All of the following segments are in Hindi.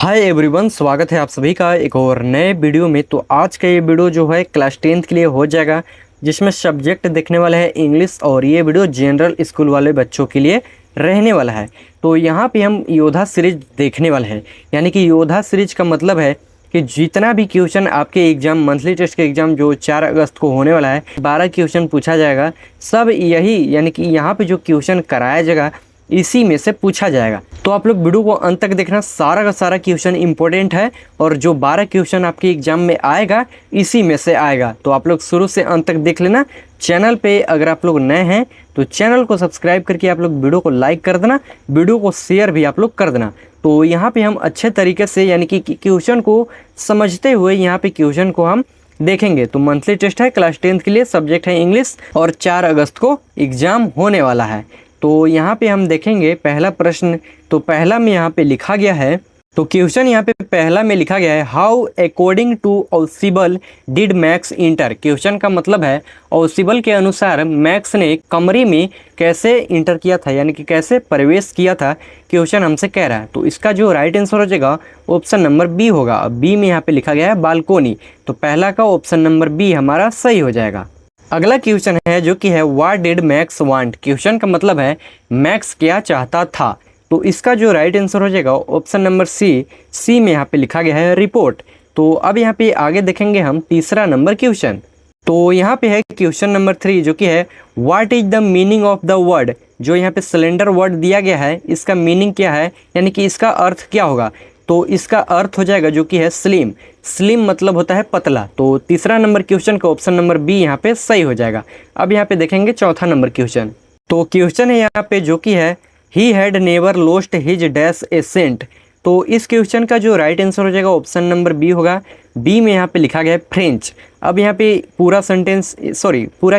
हाय एवरीवन, स्वागत है आप सभी का एक और नए वीडियो में। तो आज का ये वीडियो जो है क्लास 10th के लिए हो जाएगा, जिसमें सब्जेक्ट देखने वाला है इंग्लिश। और ये वीडियो जनरल स्कूल वाले बच्चों के लिए रहने वाला है। तो यहाँ पे हम योद्धा सीरीज देखने वाले हैं। यानी कि योद्धा सीरीज का मतलब है कि जितना भी क्वेश्चन आपके एग्जाम, मंथली टेस्ट के एग्जाम जो 4 अगस्त को होने वाला है, 12 क्वेश्चन पूछा जाएगा। सब यही यानी कि यहाँ पे जो क्वेश्चन कराया जाएगा इसी में से पूछा जाएगा। तो आप लोग वीडियो को अंत तक देखना, सारा का सारा क्वेश्चन इंपॉर्टेंट है। और जो 12 क्वेश्चन आपके एग्जाम में आएगा इसी में से आएगा। तो आप लोग शुरू से अंत तक देख लेना। चैनल पे अगर आप लोग नए हैं तो चैनल को सब्सक्राइब करके आप लोग वीडियो को लाइक कर देना, वीडियो को शेयर भी आप लोग कर देना। तो यहाँ पे हम अच्छे तरीके से यानी कि क्वेश्चन को समझते हुए यहाँ पे क्वेश्चन को हम देखेंगे। तो मंथली टेस्ट है क्लास 10th के लिए, सब्जेक्ट है इंग्लिश और 4 अगस्त को एग्जाम होने वाला है। तो यहाँ पे हम देखेंगे पहला प्रश्न। तो पहला में यहाँ पे लिखा गया है, तो क्वेश्चन यहाँ पे पहला में लिखा गया है, how according to Ausable did Max enter. Question का मतलब है औसिबल के अनुसार मैक्स ने कमरे में कैसे इंटर किया था, यानी कि कैसे प्रवेश किया था, क्वेश्चन हमसे कह रहा है। तो इसका जो राइट आंसर हो जाएगा ऑप्शन नंबर बी होगा। बी में यहाँ पे लिखा गया है बालकोनी। तो पहला का ऑप्शन नंबर बी हमारा सही हो जाएगा। अगला क्वेश्चन है जो कि है what did max want. Question का मतलब है मैक्स क्या चाहता था। तो इसका जो राइट आंसर हो जाएगा ऑप्शन नंबर सी। सी में यहाँ पे लिखा गया है रिपोर्ट। तो अब यहाँ पे आगे देखेंगे हम तीसरा नंबर क्वेश्चन। तो यहाँ पे है क्वेश्चन नंबर 3 जो कि है what is the meaning of the word. जो यहाँ पे सिलेंडर वर्ड दिया गया है, इसका मीनिंग क्या है, यानी कि इसका अर्थ क्या होगा। तो इसका अर्थ हो जाएगा जो कि है स्लिम। स्लिम मतलब होता है पतला। तो तीसरा नंबर क्वेश्चन का ऑप्शन नंबर बी यहाँ पे सही हो जाएगा। अब यहाँ पे देखेंगे चौथा नंबर क्वेश्चन। तो क्वेश्चन है यहाँ पे जो कि है he had never lost his dash accent. तो इस क्वेश्चन का जो राइट आंसर हो जाएगा ऑप्शन नंबर बी होगा। बी में यहाँ पे लिखा गया है फ्रेंच। अब यहाँ पे पूरा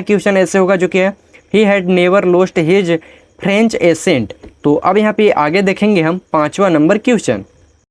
क्वेश्चन ऐसे होगा जो कि है he had never lost his French accent. तो अब यहाँ पे आगे देखेंगे हम पांचवा नंबर क्वेश्चन।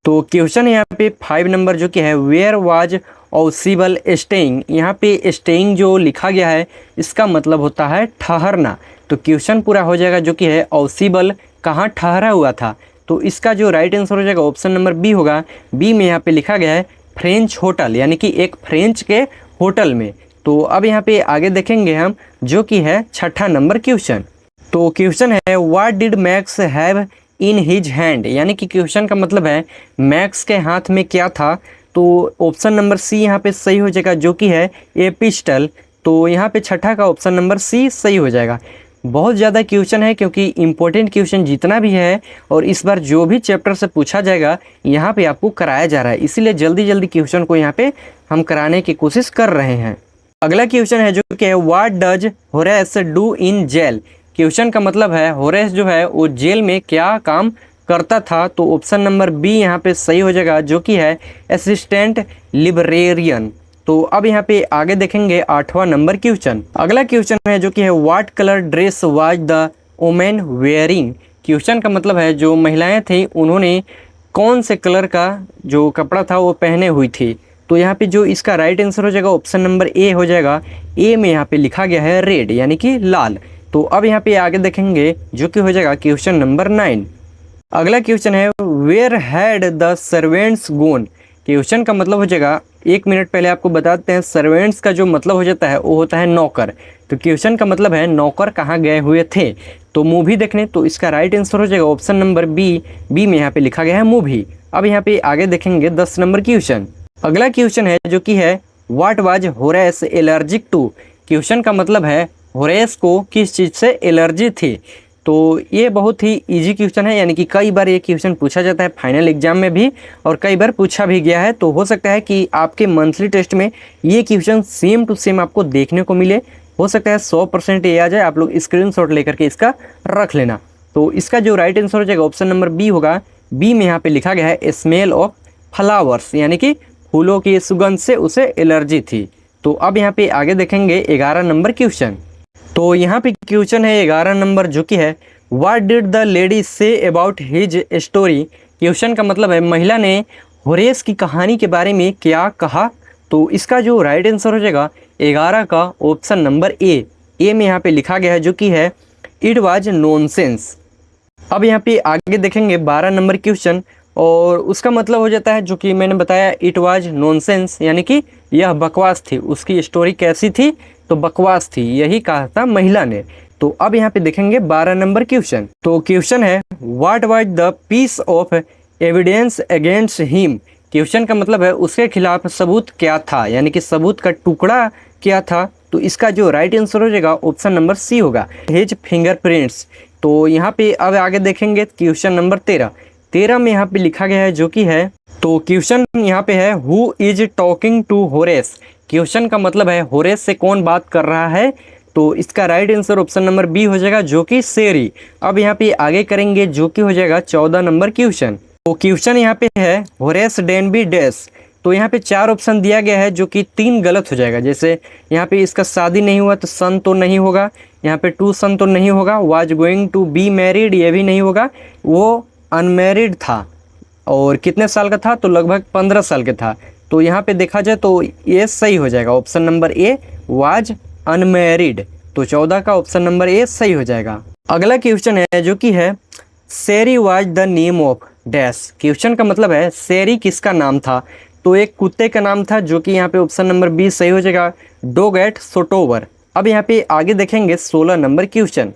तो क्वेश्चन यहाँ पे 5 नंबर जो कि है वेयर वाज औसिबल स्टेइंग। यहाँ पे स्टेइंग जो लिखा गया है इसका मतलब होता है ठहरना। तो क्वेश्चन पूरा हो जाएगा जो कि है औसिबल कहाँ ठहरा हुआ था। तो इसका जो राइट आंसर हो जाएगा ऑप्शन नंबर बी होगा। बी में यहाँ पे लिखा गया है फ्रेंच होटल, यानी कि एक फ्रेंच के होटल में। तो अब यहाँ पे आगे देखेंगे हम जो कि है छठा नंबर क्वेश्चन। तो क्वेश्चन है what did max have in his hand. यानी कि क्वेश्चन का मतलब है मैक्स के हाथ में क्या था। तो ऑप्शन नंबर सी यहाँ पे सही हो जाएगा जो कि है ए पिस्टल। तो यहाँ पे छठा का ऑप्शन नंबर सी सही हो जाएगा। बहुत ज़्यादा क्वेश्चन है क्योंकि इंपॉर्टेंट क्वेश्चन जितना भी है और इस बार जो भी चैप्टर से पूछा जाएगा यहाँ पे आपको कराया जा रहा है, इसीलिए जल्दी जल्दी क्वेश्चन को यहाँ पे हम कराने की कोशिश कर रहे हैं। अगला क्वेश्चन है जो कि है what does Horace do in jail. Question का मतलब है होरेस जो है वो जेल में क्या काम करता था। तो ऑप्शन नंबर बी यहाँ पे सही हो जाएगा जो कि है असिस्टेंट लिब्रेरियन। तो अब यहाँ पे आगे देखेंगे 8वां नंबर क्वेश्चन। अगला क्वेश्चन है जो कि है what colour dress was the women wearing. Question का मतलब है जो महिलाएं थी उन्होंने कौन से कलर का जो कपड़ा था वो पहने हुई थी। तो यहाँ पे जो इसका राइट आंसर हो जाएगा ऑप्शन नंबर ए हो जाएगा। ए में यहाँ पे लिखा गया है रेड, यानी कि लाल। तो अब यहाँ पे आगे देखेंगे जो कि हो जाएगा क्वेश्चन नंबर 9। अगला क्वेश्चन है where had the servants gone. Question का मतलब हो जाएगा, 1 मिनट पहले आपको बताते हैं, सर्वेंट्स का जो मतलब हो जाता है वो होता है नौकर। तो क्वेश्चन का मतलब है नौकर कहाँ गए हुए थे। तो मूवी देखने। तो इसका राइट आंसर हो जाएगा ऑप्शन नंबर बी। बी में यहाँ पे लिखा गया है मूवी। अब यहाँ पे आगे देखेंगे 10 नंबर क्वेश्चन। अगला क्वेश्चन है जो कि है what was Horace allergic to. Question का मतलब है होरेस को किस चीज़ से एलर्जी थी। तो ये बहुत ही इजी क्वेश्चन है, यानी कि कई बार ये क्वेश्चन पूछा जाता है फाइनल एग्जाम में भी और कई बार पूछा भी गया है। तो हो सकता है कि आपके मंथली टेस्ट में ये क्वेश्चन सेम टू सेम आपको देखने को मिले। हो सकता है 100% ये आ जाए। आप लोग स्क्रीनशॉट लेकर के इसका रख लेना। तो इसका जो राइट आंसर हो जाएगा ऑप्शन नंबर बी होगा। बी में यहाँ पे लिखा गया है स्मेल ऑफ फ्लावर्स, यानी कि फूलों की सुगंध से उसे एलर्जी थी। तो अब यहाँ पे आगे देखेंगे 11 नंबर क्वेश्चन। तो यहाँ पे क्वेश्चन है 11 नंबर जो कि है what did the lady say about his story. Question का मतलब है महिला ने होरेस की कहानी के बारे में क्या कहा। तो इसका जो राइट आंसर हो जाएगा 11 का ऑप्शन नंबर ए। ए में यहाँ पे लिखा गया है जो कि है इट वाज नॉनसेंस। अब यहाँ पे आगे देखेंगे 12 नंबर क्वेश्चन और उसका मतलब हो जाता है जो कि मैंने बताया, इट वाज नॉनसेंस, यानी कि यह बकवास थी। उसकी स्टोरी कैसी थी? तो बकवास थी, यही कहा था महिला ने। तो अब यहाँ पे देखेंगे 12 नंबर क्वेश्चन। तो क्वेश्चन है what was the piece of evidence against him. Question का मतलब है उसके खिलाफ सबूत क्या था, यानी कि सबूत का टुकड़ा क्या था। तो इसका जो राइट आंसर हो जाएगा ऑप्शन नंबर सी होगा, हिज फिंगरप्रिंट्स। तो यहाँ पे अब आगे देखेंगे क्वेश्चन नंबर 13 में यहाँ पे लिखा गया है जो कि है, तो क्वेश्चन यहाँ पे है who is talking to Horace. Question का मतलब है होरेस से कौन बात कर रहा है। तो इसका right answer option number B हो जाएगा जो कि शेरी। अब यहाँ पे आगे करेंगे जो कि हो जाएगा 14 नंबर क्वेश्चन। तो क्वेश्चन यहाँ पे है होरेस डेनबी डैश। तो यहाँ पे 4 ऑप्शन दिया गया है जो कि 3 गलत हो जाएगा। जैसे यहाँ पे इसका शादी नहीं हुआ तो सन तो नहीं होगा, यहाँ पे टू सन तो नहीं होगा, was going to be married ये भी नहीं होगा, वो अनमैरिड था और कितने साल का था, तो लगभग 15 साल का था। तो यहाँ पे देखा जाए तो ये सही हो जाएगा, option number A was unmarried. तो 14 का ऑप्शन नंबर ए सही हो जाएगा। अगला क्वेश्चन है जो कि है शेरी was the name of dash. Question का मतलब है शेरी किसका नाम था। तो एक कुत्ते का नाम था जो कि यहाँ पे ऑप्शन नंबर बी सही हो जाएगा, डॉग एट सोटोवर। अब यहाँ पे आगे देखेंगे 16 नंबर क्वेश्चन।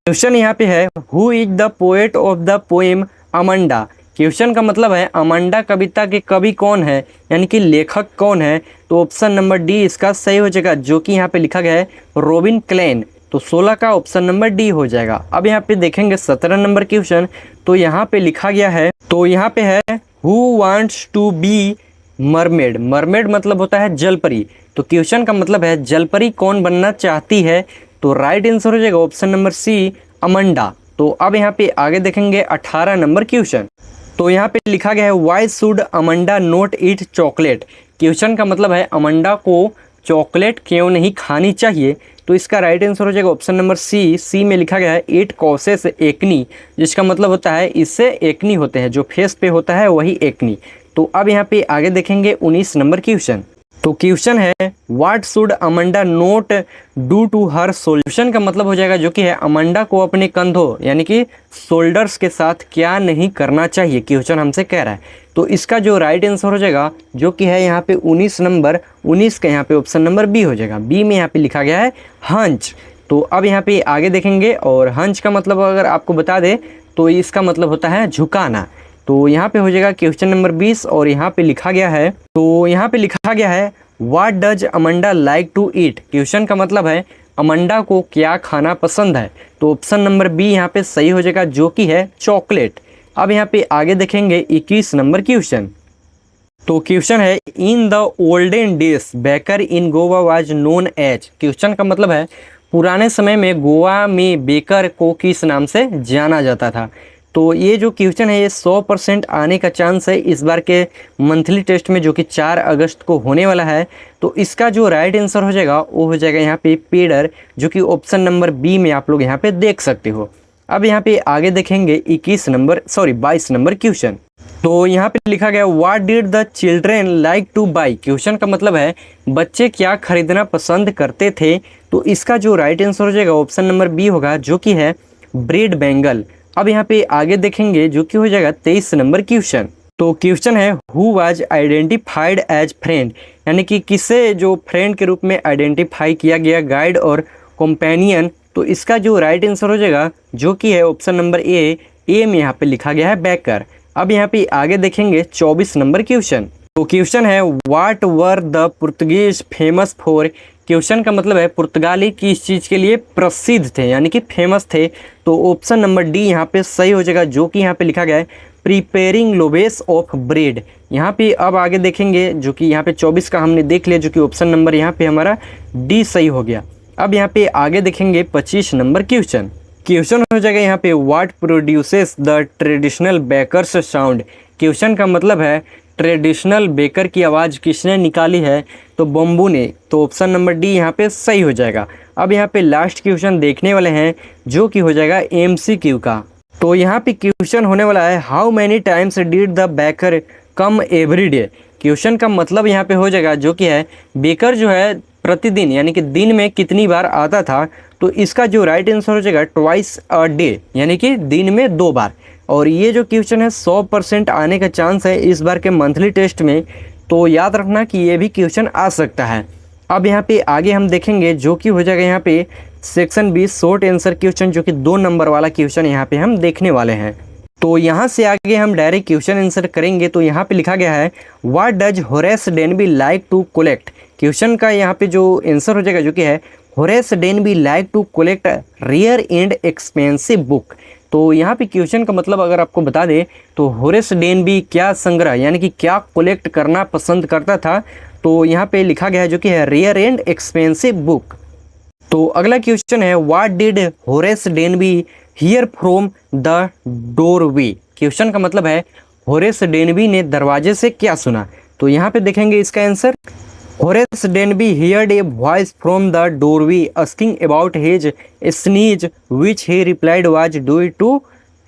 क्वेश्चन यहाँ पे है who is the poet of the poem Amanda. Question का मतलब है अमंडा कविता के कवि कौन है, यानी कि लेखक कौन है। तो ऑप्शन नंबर डी इसका सही हो जाएगा जो कि यहाँ पे लिखा गया है रॉबिन क्लेन। तो 16 का ऑप्शन नंबर डी हो जाएगा। अब यहाँ पे देखेंगे 17 नंबर क्वेश्चन। तो यहाँ पे लिखा गया है, तो यहाँ पे है who wants to be mermaid. Mermaid मतलब होता है जलपरी। तो क्वेश्चन का मतलब है जलपरी कौन बनना चाहती है। तो राइट आंसर हो जाएगा ऑप्शन नंबर सी अमंडा। तो अब यहाँ पे आगे देखेंगे 18 नंबर क्वेश्चन। तो यहाँ पे लिखा गया है why should Amanda note eat chocolate. Question का मतलब है अमंडा को चॉकलेट क्यों नहीं खानी चाहिए। तो इसका राइट आंसर हो जाएगा ऑप्शन नंबर सी में लिखा गया है इट कॉसेस एक्नी, जिसका मतलब होता है इससे एक्नी होते हैं, जो फेस पे होता है वही एक्नी। तो अब यहाँ पे आगे देखेंगे 19 नंबर क्वेश्चन। तो क्वेश्चन है what should Amanda not do to her solution का मतलब हो जाएगा जो कि है अमंडा को अपने कंधों यानी कि शोल्डर्स के साथ क्या नहीं करना चाहिए, क्वेश्चन हमसे कह रहा है। तो इसका जो राइट आंसर हो जाएगा जो कि है यहाँ पे 19 का यहाँ पे ऑप्शन नंबर बी हो जाएगा। बी में यहाँ पे लिखा गया है हंच। तो अब यहाँ पे आगे देखेंगे और हंच का मतलब अगर आपको बता दे तो इसका मतलब होता है झुकाना। तो यहाँ पे हो जाएगा क्वेश्चन नंबर 20 और यहाँ पे लिखा गया है, तो यहाँ पे लिखा गया है what does Amanda like to eat. Question का मतलब है अमंडा को क्या खाना पसंद है। तो ऑप्शन नंबर बी यहाँ पे सही हो जाएगा जो कि है चॉकलेट। अब यहाँ पे आगे देखेंगे 21 नंबर क्वेश्चन। तो क्वेश्चन है in the olden days baker in Goa was known as. Question का मतलब है पुराने समय में गोवा में बेकर को किस नाम से जाना जाता था। तो ये जो क्वेश्चन है ये 100% आने का चांस है इस बार के मंथली टेस्ट में जो कि 4 अगस्त को होने वाला है। तो इसका जो राइट आंसर हो जाएगा वो हो जाएगा यहाँ पे पेडर, जो कि ऑप्शन नंबर बी में आप लोग यहाँ पे देख सकते हो। अब यहाँ पे आगे देखेंगे 22 नंबर क्वेश्चन। तो यहाँ पे लिखा गया what did the children like two by. Question का मतलब है बच्चे क्या खरीदना पसंद करते थे। तो इसका जो राइट आंसर हो जाएगा ऑप्शन नंबर बी होगा जो कि है ब्रेड बैंगल। अब यहाँ पे आगे देखेंगे जो कि हो जाएगा 23 नंबर क्वेश्चन। तो क्वेश्चन है who was identified as friend, यानी कि किसे जो फ्रेंड के रूप में आइडेंटिफाई किया गया, गाइड और कंपेनियन। तो इसका जो राइट आंसर हो जाएगा जो कि है ऑप्शन नंबर ए में यहाँ पे लिखा गया है बेकर। अब यहाँ पे आगे देखेंगे 24 नंबर क्वेश्चन। तो क्वेश्चन है what were the Portuguese famous for. Question का मतलब है पुर्तगाली किस चीज़ के लिए प्रसिद्ध थे, यानी कि फेमस थे। तो ऑप्शन नंबर डी यहाँ पे सही हो जाएगा जो कि यहाँ पे लिखा गया है प्रिपेयरिंग लोबेस ऑफ ब्रेड। यहाँ पे अब आगे देखेंगे जो कि यहाँ पे 24 का हमने देख लिया जो कि ऑप्शन नंबर यहाँ पे हमारा डी सही हो गया। अब यहाँ पे आगे देखेंगे 25 नंबर क्वेश्चन। क्वेश्चन हो जाएगा यहाँ पे what produces the traditional bakers sound. Question का मतलब है ट्रेडिशनल बेकर की आवाज़ किसने निकाली है। तो बम्बू ने। तो ऑप्शन नंबर डी यहाँ पे सही हो जाएगा। अब यहाँ पे लास्ट क्वेश्चन देखने वाले हैं जो कि हो जाएगा MCQ का। तो यहाँ पे क्वेश्चन होने वाला है how many times did the baker come every day. Question का मतलब यहाँ पे हो जाएगा जो कि है बेकर जो है प्रतिदिन यानी कि दिन में कितनी बार आता था। तो इसका जो राइट आंसर हो जाएगा ट्वाइस अ डे, यानी कि दिन में 2 बार। और ये जो क्वेश्चन है 100% आने का चांस है इस बार के मंथली टेस्ट में, तो याद रखना कि ये भी क्वेश्चन आ सकता है। अब यहाँ पे आगे हम देखेंगे जो कि हो जाएगा यहाँ पे सेक्शन 20 शॉर्ट आंसर क्वेश्चन, जो कि 2 नंबर वाला क्वेश्चन यहाँ पे हम देखने वाले हैं। तो यहाँ से आगे हम डायरेक्ट क्वेश्चन आंसर करेंगे। तो यहाँ पे लिखा गया है what does Horace Denby like to collect. Question का यहाँ पे जो आंसर हो जाएगा जो कि है Horace Denby like to collect rare and expensive book. तो यहाँ पे क्वेश्चन का मतलब अगर आपको बता दे तो होरेस डेनबी क्या संग्रह यानी कि क्या कलेक्ट करना पसंद करता था, तो यहाँ पे लिखा गया है जो कि है रेयर एंड एक्सपेंसिव बुक। तो अगला क्वेश्चन है what did Horace Denby here from the doorway. Question का मतलब है होरेस डेनबी ने दरवाजे से क्या सुना। तो यहाँ पे देखेंगे इसका answer Horace Denby heard a voice from the doorway asking about his sneeze which he replied was due to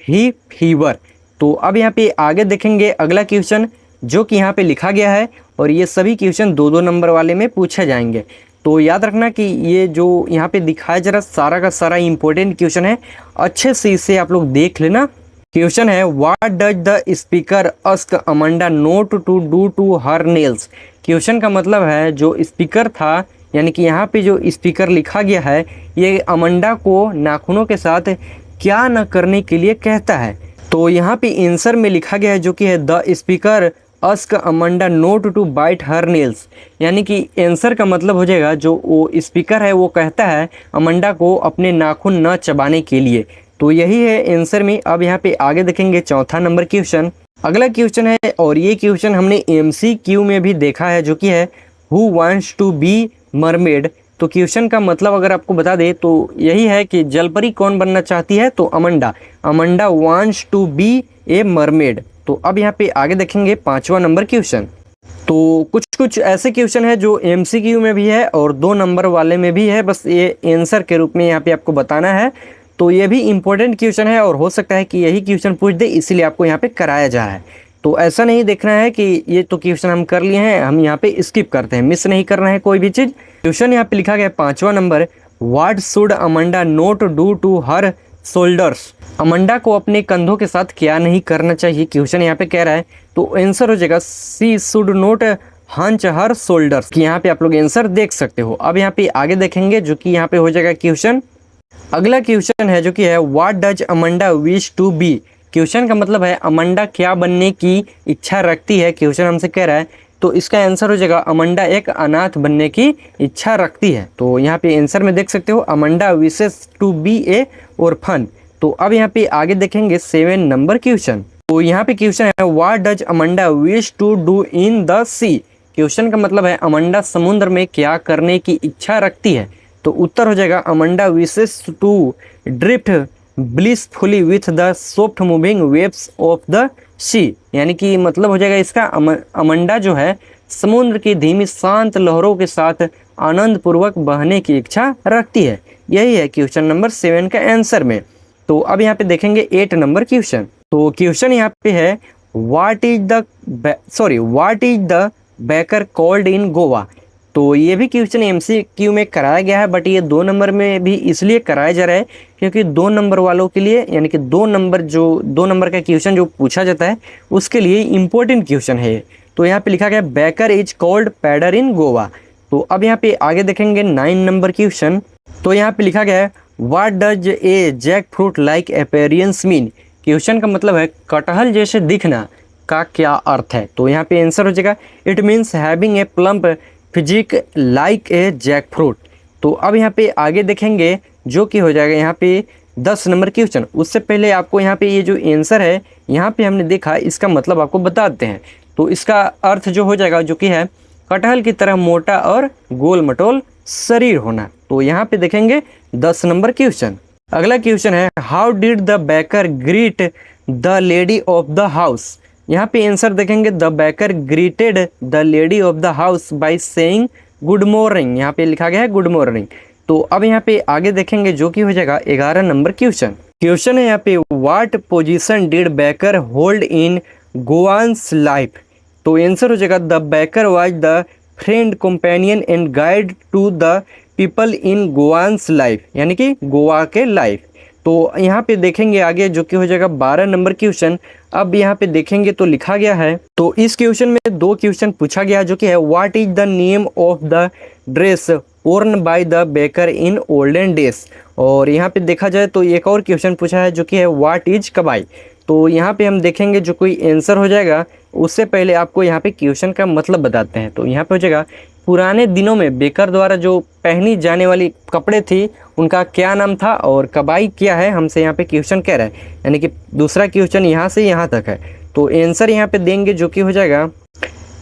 hay fever. तो अब यहाँ पे आगे देखेंगे अगला क्वेश्चन जो कि यहाँ पे लिखा गया है, और ये सभी क्वेश्चन 2-2 नंबर वाले में पूछे जाएंगे। तो याद रखना कि ये जो यहाँ पे दिखाया जरा सारा का सारा इंपॉर्टेंट क्वेश्चन है, अच्छे से इसे आप लोग देख लेना। क्वेश्चन है what does the speaker ask Amanda not to do to her nails. Question का मतलब है जो स्पीकर था यानी कि यहाँ पे जो स्पीकर लिखा गया है ये अमांडा को नाखूनों के साथ क्या न करने के लिए कहता है। तो यहाँ पे आंसर में लिखा गया है जो कि है the speaker ask Amanda not to bite her nails, यानी कि आंसर का मतलब हो जाएगा जो वो स्पीकर है वो कहता है अमांडा को अपने नाखून न चबाने के लिए। तो यही है आंसर में। अब यहाँ पे आगे देखेंगे चौथा नंबर क्वेश्चन। अगला क्वेश्चन है और ये क्वेश्चन हमने MCQ में भी देखा है जो कि है who wants to be mermaid. तो क्वेश्चन का मतलब अगर आपको बता दे तो यही है कि जलपरी कौन बनना चाहती है, तो Amanda wants to be a mermaid. तो अब यहाँ पे आगे देखेंगे 5वां नंबर क्वेश्चन। तो कुछ ऐसे क्वेश्चन है जो MCQ में भी है और 2 नंबर वाले में भी है, बस ये आंसर के रूप में यहाँ पे आपको बताना है। तो ये भी इम्पोर्टेंट क्वेश्चन है और हो सकता है कि यही क्वेश्चन पूछ दे, इसीलिए आपको यहाँ पे कराया जा रहा है। तो ऐसा नहीं देखना है कि ये तो क्वेश्चन हम कर लिए हैं, हम यहाँ पे स्किप करते हैं, मिस नहीं करना है कोई भी चीज़। क्वेश्चन यहाँ पे लिखा गया 5वां number what should Amanda not do to her shoulders. Amanda को अपने कंधों के साथ क्या नहीं करना चाहिए, क्वेश्चन यहाँ पे कह रहा है। तो आंसर हो जाएगा she should not hunch her shoulders. कि यहाँ पे आप लोग आंसर देख सकते हो। अब यहाँ पे आगे देखेंगे जो कि यहाँ पे हो जाएगा क्वेश्चन। अगला क्वेश्चन है जो कि है what does Amanda wish to be. Question का मतलब है अमांडा क्या बनने की इच्छा रखती है, क्वेश्चन हमसे कह रहा है। तो इसका आंसर हो जाएगा अमांडा एक अनाथ बनने की इच्छा रखती है। तो यहाँ पे आंसर में देख सकते हो Amanda wishes to be a orphan. तो अब यहाँ पे आगे देखेंगे 7 नंबर क्वेश्चन। तो यहाँ पे क्वेश्चन है what does Amanda wish to do in the sea. Question का मतलब है अमांडा समुद्र में क्या करने की इच्छा रखती है। तो उत्तर हो जाएगा Amanda wishes to drift blissfully with the soft moving waves of the sea. यानी कि मतलब हो जाएगा इसका अमांडा जो है समुद्र की धीमी शांत लहरों के साथ आनंद पूर्वक बहने की इच्छा रखती है। यही है क्वेश्चन नंबर 7 का आंसर में। तो अब यहाँ पे देखेंगे 8 नंबर क्वेश्चन। तो क्वेश्चन यहाँ पे है what is the baker called in Goa. तो ये भी क्वेश्चन MCQ में कराया गया है, बट ये 2 नंबर में भी इसलिए कराया जा रहा है क्योंकि 2 नंबर वालों के लिए यानी कि 2 नंबर का क्वेश्चन जो पूछा जाता है उसके लिए इम्पोर्टेंट क्वेश्चन है। तो यहाँ पे लिखा गया बेकर इज कॉल्ड पैडर इन गोवा। तो अब यहाँ पे आगे देखेंगे 9 नंबर क्वेश्चन। तो यहाँ पे लिखा गया है what does a jackfruit like appearance mean. Question का मतलब है कटहल जैसे दिखना का क्या अर्थ है। तो यहाँ पे आंसर हो जाएगा it means having a plump physique like a jackfruit. तो अब यहाँ पे आगे देखेंगे जो कि हो जाएगा यहाँ पे 10 नंबर क्वेश्चन। उससे पहले आपको यहाँ पे ये जो आंसर है यहाँ पे हमने देखा इसका मतलब आपको बताते हैं। तो इसका अर्थ जो हो जाएगा जो कि है कटहल की तरह मोटा और गोल मटोल शरीर होना। तो यहाँ पे देखेंगे 10 नंबर क्वेश्चन। अगला क्वेश्चन है how did the baker greet the lady of the house. यहाँ पे आंसर देखेंगे the baker greeted the lady of the house by saying good morning. यहाँ पे लिखा गया है गुड मॉर्निंग। तो अब यहाँ पे आगे देखेंगे जो कि हो जाएगा 11 नंबर क्वेश्चन। क्वेश्चन है यहाँ पे what position did Baker hold in Gowan's life. तो आंसर हो जाएगा the Baker was the friend companion and guide to the people in Gowan's life, यानी कि गोवा के लाइफ। तो यहाँ पे देखेंगे आगे जो कि हो जाएगा 12 नंबर क्वेश्चन। अब यहाँ पे देखेंगे तो लिखा गया है, तो इस क्वेश्चन में 2 क्वेश्चन पूछा गया जो कि है what is the name of the dress worn by the baker in olden days. और यहाँ पे देखा जाए तो एक और क्वेश्चन पूछा है जो कि है व्हाट इज कबाई। तो यहाँ पे हम देखेंगे जो कोई आंसर हो जाएगा, उससे पहले आपको यहाँ पे क्वेश्चन का मतलब बताते हैं। तो यहाँ पे हो जाएगा पुराने दिनों में बेकर द्वारा जो पहनी जाने वाली कपड़े थी उनका क्या नाम था, और कबाई क्या है, हमसे यहाँ पे क्वेश्चन कह रहा है, यानी कि दूसरा क्वेश्चन यहाँ से यहाँ तक है। तो आंसर यहाँ पे देंगे जो कि हो जाएगा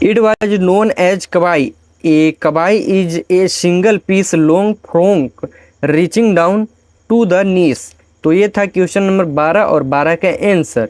it was known as kabai. A kabai is a single piece long frock reaching down to the knees. तो ये था क्वेश्चन नंबर 12 और 12 का आंसर।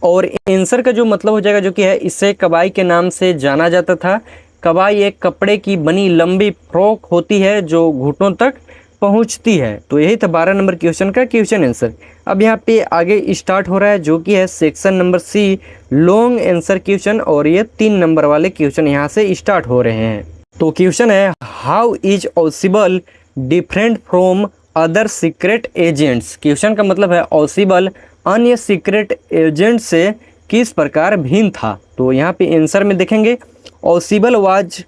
और आंसर का जो मतलब हो जाएगा जो कि है इसे कबाई के नाम से जाना जाता था। कबाई एक कपड़े की बनी लंबी फ्रॉक होती है जो घुटनों तक पहुंचती है। तो यही था 12 नंबर क्वेश्चन का क्वेश्चन आंसर। अब यहाँ पे आगे स्टार्ट हो रहा है जो कि है section number C long answer question, और ये 3 नंबर वाले क्वेश्चन यहाँ से स्टार्ट हो रहे हैं। तो क्वेश्चन है how is ऑसिबल different from other secret agents. Question का मतलब है ऑसिबल अन्य सीक्रेट एजेंट से किस प्रकार भिन्न था। तो यहाँ पे आंसर में देखेंगे ऑसिबल was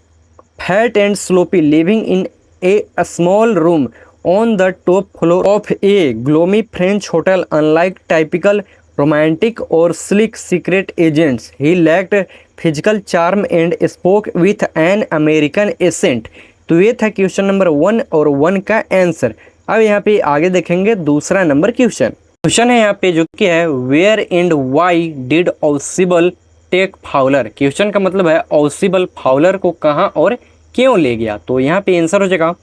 fat and sloppy living in A small room on the top floor of a gloomy French hotel. Unlike typical romantic or sleek secret agents, he lacked physical charm and spoke with an American accent. तो ये था क्वेश्चन नंबर 1 और 1 का आंसर। अब यहाँ पे आगे देखेंगे दूसरा नंबर क्वेश्चन है यहाँ पे जो कि है where and why did Ossible take Fowler. Question का मतलब है ऑसिबल फाउलर को कहाँ और क्यों ले गया। तो यहाँ पे आंसर हो जाएगा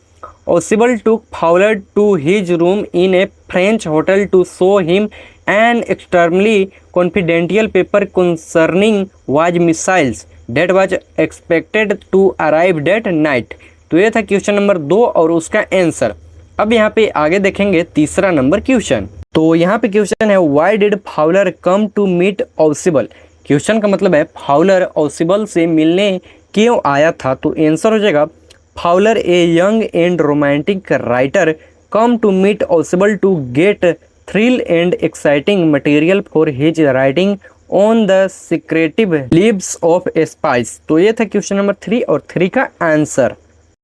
Osibel took Fowler to his room in a French hotel to show him an extremely confidential paper concerning was missiles that was expected to arrive that night. तो ये था क्वेश्चन नंबर 2 और उसका आंसर। अब यहाँ पे आगे देखेंगे तीसरा नंबर क्वेश्चन। तो यहाँ पे क्वेश्चन है Why did Fowler come to meet Osibel। Question का मतलब है फाउलर ऑसिबल से मिलने क्यों आया था। तो आंसर हो जाएगा Fowler, a young and romantic writer, come to meet Osibel to get thrill and exciting material for his writing on the secretive lives of spies। तो ये था क्वेश्चन नंबर 3 और 3 का आंसर।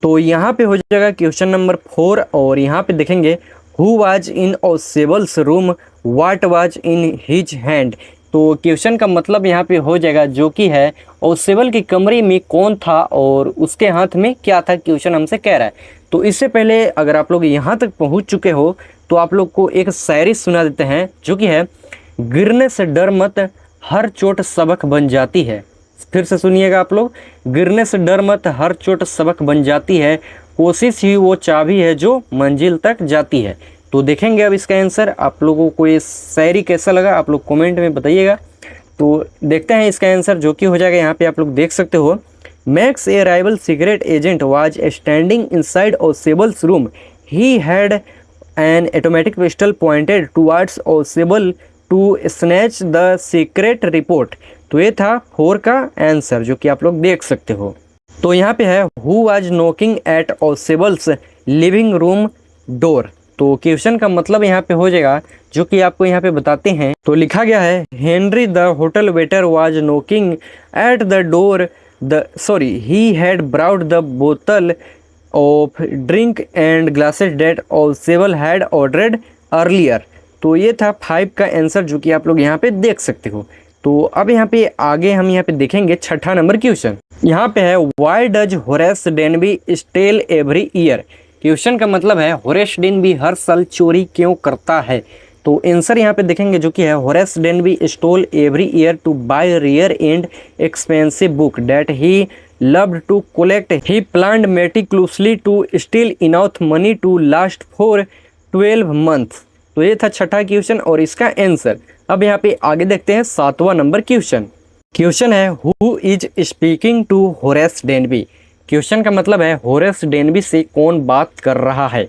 तो यहाँ पे हो जाएगा क्वेश्चन नंबर 4 और यहाँ पे देखेंगे Who was in Osibel's room, what was in his hand। तो क्वेश्चन का मतलब यहाँ पे हो जाएगा जो कि है ओसेबल की कमरे में कौन था और उसके हाथ में क्या था, क्वेश्चन हमसे कह रहा है। तो इससे पहले अगर आप लोग यहाँ तक पहुँच चुके हो तो आप लोग को एक शायरी सुना देते हैं जो कि है गिरने से डर मत हर चोट सबक बन जाती है। फिर से सुनिएगा आप लोग, गिरने से डर मत हर चोट सबक बन जाती है, कोशिश ही वो चाबी है जो मंजिल तक जाती है। तो देखेंगे अब इसका आंसर। आप लोगों को ये शायरी कैसा लगा आप लोग कमेंट में बताइएगा। तो देखते हैं इसका आंसर जो कि हो जाएगा, यहाँ पे आप लोग देख सकते हो Max a rival secret agent was standing inside Ausable's room, he had an automatic pistol pointed towards Ausable to snatch the secret report. तो ये था 4 का आंसर जो कि आप लोग देख सकते हो। तो यहाँ पे है who was knocking at Ausable's living room door. तो क्वेश्चन का मतलब यहाँ पे हो जाएगा जो कि आपको यहाँ पे बताते हैं। तो लिखा गया है Henry the hotel waiter was knocking at the door he had brought the bottle of drink and glasses that Ausable had ordered earlier. तो ये था 5 का आंसर जो कि आप लोग यहाँ पे देख सकते हो। तो अब यहाँ पे आगे हम यहाँ पे देखेंगे 6ठा नंबर क्वेश्चन। यहाँ पे है why does Horace Denby steal every year. Question का मतलब है होरेस डेनबी हर साल चोरी क्यों करता है। तो आंसर यहाँ पे देखेंगे जो कि है Horace Denby stole every year to buy rare and expensive book that he loved to collect. He planned meticulously to steal enough money to last for 12 months। तो ये था 6ठा क्वेश्चन और इसका आंसर। अब यहाँ पे आगे देखते हैं 7वां नंबर क्वेश्चन है who is speaking to Horace Denby. Question का मतलब है होरेस डेनबी से कौन बात कर रहा है।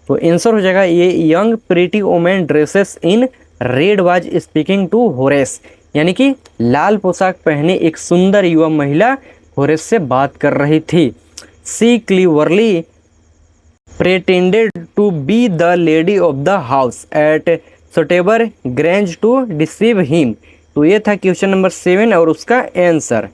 तो आंसर हो जाएगा ये young pretty women dresses in red was speaking to Horace, यानी कि लाल पोशाक पहने एक सुंदर युवा महिला होरेस से बात कर रही थी। She cleverly pretended to be the lady of the house at Sutebar Grange to deceive him. तो ये था क्वेश्चन नंबर 7 और उसका आंसर।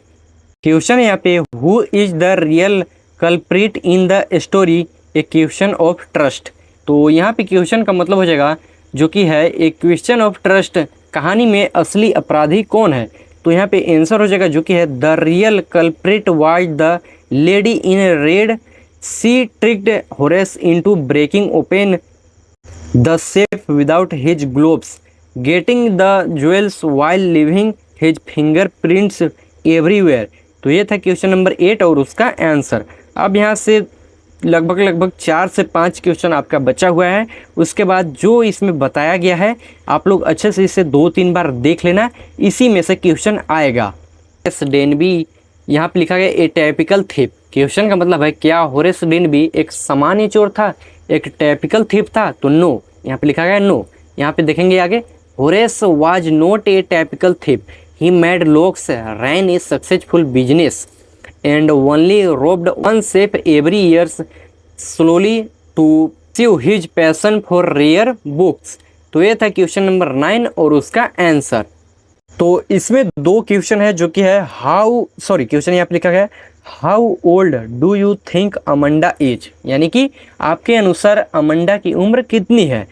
क्वेश्चन यहाँ पे who is the real culprit in the story A question of trust. तो यहाँ पे क्वेश्चन का मतलब हो जाएगा जो कि है ए क्वेश्चन ऑफ ट्रस्ट, कहानी में असली अपराधी कौन है। तो यहाँ पे आंसर हो जाएगा जो कि है the real culprit was the lady in red, she tricked Horace into breaking open the safe without his gloves, getting the jewels while leaving his fingerprints everywhere. तो ये था क्वेश्चन नंबर 8 और उसका आंसर। अब यहाँ से लगभग 4 से 5 क्वेश्चन आपका बचा हुआ है। उसके बाद जो इसमें बताया गया है आप लोग अच्छे से इसे 2-3 बार देख लेना, इसी में से क्वेश्चन आएगा। होरेस डेनबी, यहाँ पे लिखा गया ए टाइपिकल थीफ। क्वेश्चन का मतलब है क्या होरेस डेनबी एक सामान्य चोर था, एक टाइपिकल थीफ था? तो नो, यहाँ पे लिखा गया नो। यहाँ पे देखेंगे आगे, Horace was not a typical thief, he made locks, ran a successful business and only robbed one safe every years slowly to pursue his passion for rare books। तो ये था क्वेश्चन नंबर 9 और उसका आंसर। तो इसमें 2 क्वेश्चन है जो कि है क्वेश्चन यहाँ पे लिखा गया how old do you think Amanda is, यानी कि आपके अनुसार अमंडा की उम्र कितनी है।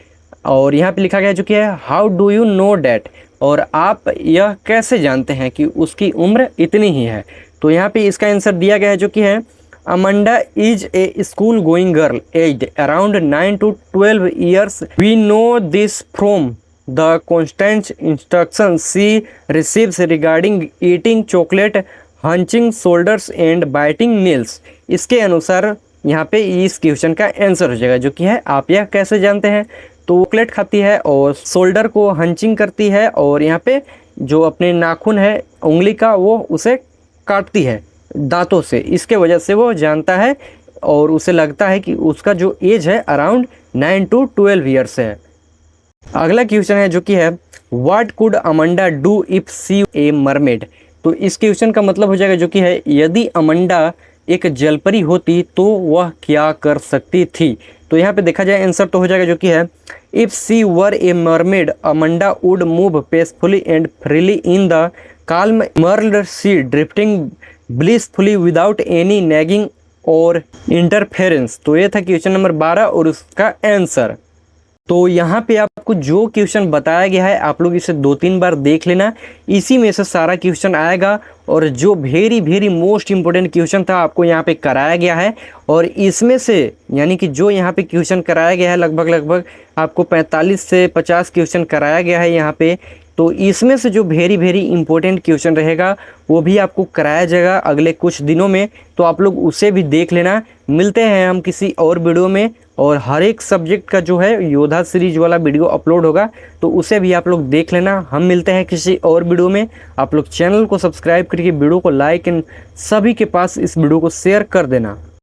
और यहाँ पे लिखा गया जो कि है how do you know that, और आप यह कैसे जानते हैं कि उसकी उम्र इतनी ही है। तो यहाँ पे इसका आंसर दिया गया है जो कि है Amanda is a school going girl aged around 9 to 12 years, we know this from the constant instruction she receives regarding eating chocolate, hunching shoulders and biting nails. इसके अनुसार यहाँ पे इस क्वेश्चन का आंसर हो जाएगा जो कि है आप यह कैसे जानते हैं। तो चॉकलेट खाती है और शोल्डर को हंचिंग करती है, और यहाँ पे जो अपने नाखून है उंगली का वो उसे काटती है दांतों से, इसके वजह से वो जानता है और उसे लगता है कि उसका जो एज है अराउंड 9 to 12 ईयर्स है। अगला क्वेश्चन है जो कि है what could Amanda do if see a mermaid. तो इस क्वेश्चन का मतलब हो जाएगा जो कि है यदि अमंडा एक जलपरी होती तो वह क्या कर सकती थी। तो यहाँ पे देखा जाए आंसर तो हो जाएगा जो कि है if she were a mermaid Amanda would move peacefully and freely in the calm emerald sea, drifting blissfully without any nagging और interference। तो ये था क्वेश्चन नंबर 12 और उसका आंसर। तो यहाँ पे आपको जो क्वेश्चन बताया गया है आप लोग इसे 2-3 बार देख लेना, इसी में से सारा क्वेश्चन आएगा। और जो वेरी मोस्ट इम्पोर्टेंट क्वेश्चन था आपको यहाँ पे कराया गया है, और इसमें से यानी कि जो यहाँ पे क्वेश्चन कराया गया है लगभग आपको 45 से 50 क्वेश्चन कराया गया है यहाँ पे। तो इसमें से जो वेरी इंपॉर्टेंट क्वेश्चन रहेगा वो भी आपको कराया जाएगा अगले कुछ दिनों में, तो आप लोग उसे भी देख लेना। मिलते हैं हम किसी और वीडियो में, और हर एक सब्जेक्ट का जो है योद्धा सीरीज वाला वीडियो अपलोड होगा तो उसे भी आप लोग देख लेना। हम मिलते हैं किसी और वीडियो में। आप लोग चैनल को सब्सक्राइब करके वीडियो को लाइक एंड सभी के पास इस वीडियो को शेयर कर देना।